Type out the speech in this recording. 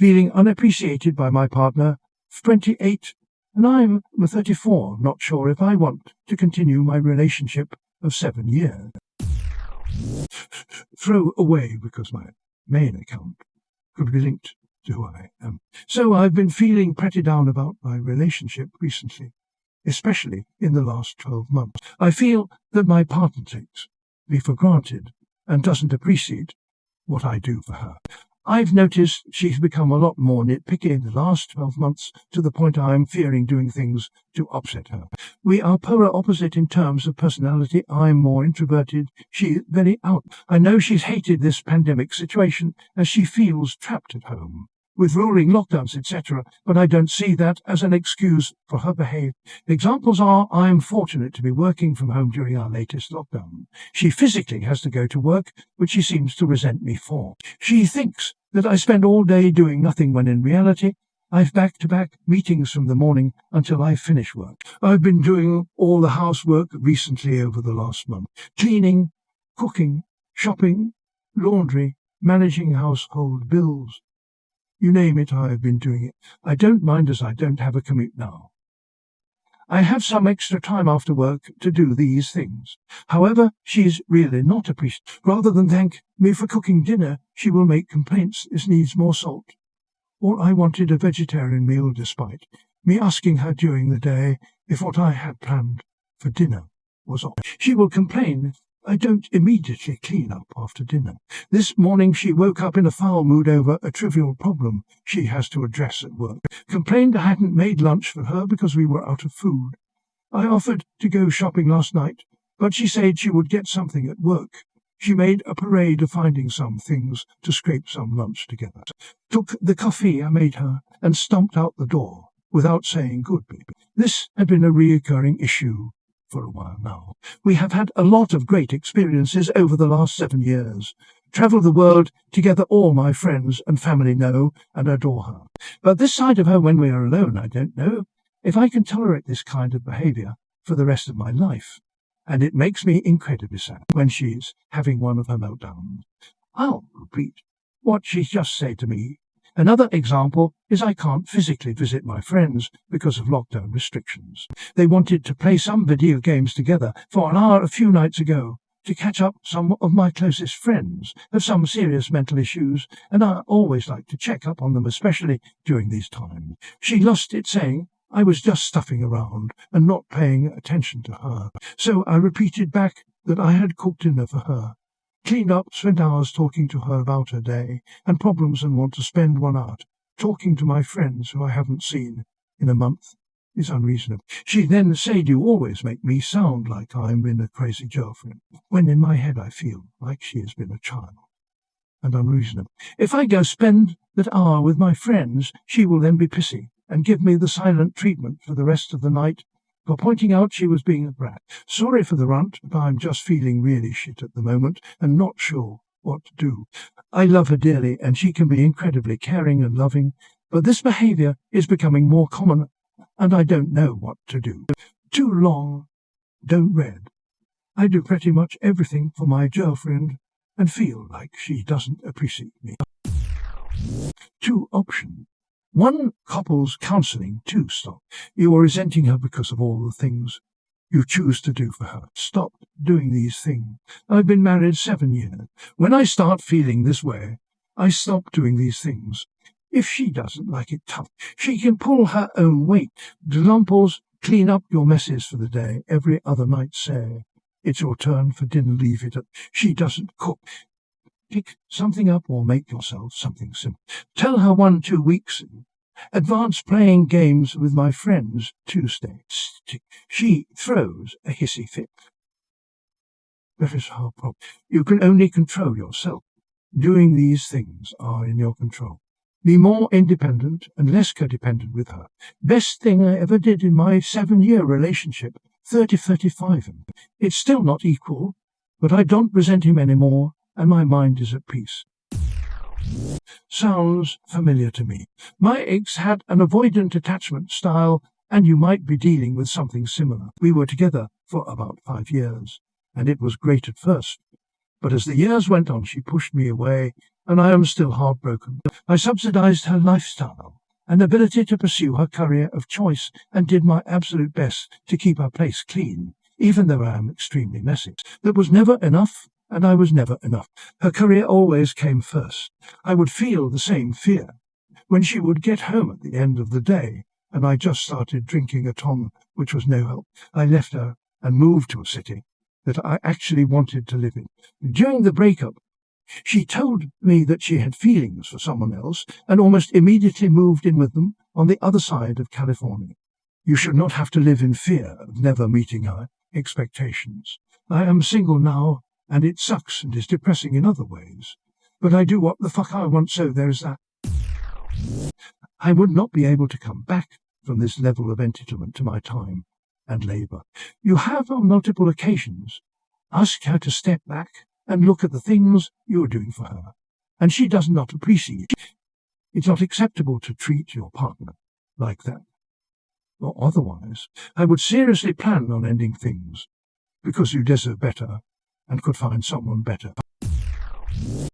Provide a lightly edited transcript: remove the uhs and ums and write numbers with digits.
feeling unappreciated by my partner, F28, and I'm 34, not sure if I want to continue my relationship of 7 years. Throw away because my main account could be linked to who I am. So I've been feeling pretty down about my relationship recently, especially in the last 12 months. I feel that my partner takes me for granted and doesn't appreciate what I do for her. I've noticed she's become a lot more nitpicky in the last 12 months, to the point I'm fearing doing things to upset her. We are polar opposite in terms of personality. I'm more introverted, she's very out. I know she's hated this pandemic situation as she feels trapped at home, with rolling lockdowns, etc., but I don't see that as an excuse for her behavior. Examples are, I am fortunate to be working from home during our latest lockdown. She physically has to go to work, which she seems to resent me for. She thinks that I spend all day doing nothing when in reality, I've back-to-back meetings from the morning until I finish work. I've been doing all the housework recently over the last month. Cleaning, cooking, shopping, laundry, managing household bills. You name it, I've been doing it. I don't mind as I don't have a commute now. I have some extra time after work to do these things. However, she's really not appreciative. Rather than thank me for cooking dinner, she will make complaints this needs more salt. Or I wanted a vegetarian meal despite me asking her during the day if what I had planned for dinner was off. She will complain I don't immediately clean up after dinner. This morning she woke up in a foul mood over a trivial problem she has to address at work. Complained I hadn't made lunch for her because we were out of food. I offered to go shopping last night, but she said she would get something at work. She made a parade of finding some things to scrape some lunch together. Took the coffee I made her and stomped out the door without saying goodbye. This had been a reoccurring issue for a while now. We have had a lot of great experiences over the last 7 years. Travelled the world together, all my friends and family know and adore her. But this side of her when we are alone, I don't know if I can tolerate this kind of behaviour for the rest of my life. And it makes me incredibly sad when she's having one of her meltdowns. I'll repeat what she just said to me. Another example is I can't physically visit my friends because of lockdown restrictions. They wanted to play some video games together for an hour a few nights ago to catch up. Some of my closest friends have some serious mental issues, and I always like to check up on them, especially during these times. She lost it, saying I was just stuffing around and not paying attention to her. So I repeated back that I had cooked dinner for her. Cleaned up, spent hours talking to her about her day and problems, and want to spend 1 hour talking to my friends who I haven't seen in a month is unreasonable. She then said, you always make me sound like I'm been a crazy girlfriend, when in my head I feel like she has been a child and unreasonable. If I go spend that hour with my friends, she will then be pissy and give me the silent treatment for the rest of the night for pointing out she was being a brat. Sorry for the rant, but I'm just feeling really shit at the moment and not sure what to do. I love her dearly and she can be incredibly caring and loving, but this behaviour is becoming more common and I don't know what to do. Too long, don't read. I do pretty much everything for my girlfriend and feel like she doesn't appreciate me. 2 options. 1, couples counselling. 2, stop. You are resenting her because of all the things you choose to do for her. Stop doing these things. I've been married 7 years. When I start feeling this way, I stop doing these things. If she doesn't like it tough, she can pull her own weight. Examples, clean up your messes for the day. Every other night say, it's your turn for dinner, leave it. She doesn't cook. Pick something up or make yourself something simple. Tell her 1-2 weeks. Advance playing games with my friends Tuesday. She throws a hissy fit. That is her problem. You can only control yourself. Doing these things are in your control. Be more independent and less codependent with her. Best thing I ever did in my 7-year relationship, 30-35. It's still not equal, but I don't resent him anymore, and my mind is at peace. Sounds familiar to me. My ex had an avoidant attachment style, and you might be dealing with something similar. We were together for about 5 years, and it was great at first. But as the years went on, she pushed me away, and I am still heartbroken. I subsidized her lifestyle and ability to pursue her career of choice and did my absolute best to keep her place clean, even though I am extremely messy. That was never enough, and I was never enough. Her career always came first. I would feel the same fear when she would get home at the end of the day, and I just started drinking a Tom, which was no help. I left her and moved to a city that I actually wanted to live in. During the breakup, she told me that she had feelings for someone else and almost immediately moved in with them on the other side of California. You should not have to live in fear of never meeting her expectations. I am single now, and it sucks and is depressing in other ways. But I do what the fuck I want, so there's that. I would not be able to come back from this level of entitlement to my time and labour. You have on multiple occasions asked her to step back and look at the things you are doing for her, and she does not appreciate it. It's not acceptable to treat your partner like that, or otherwise I would seriously plan on ending things, because you deserve better and could find someone better.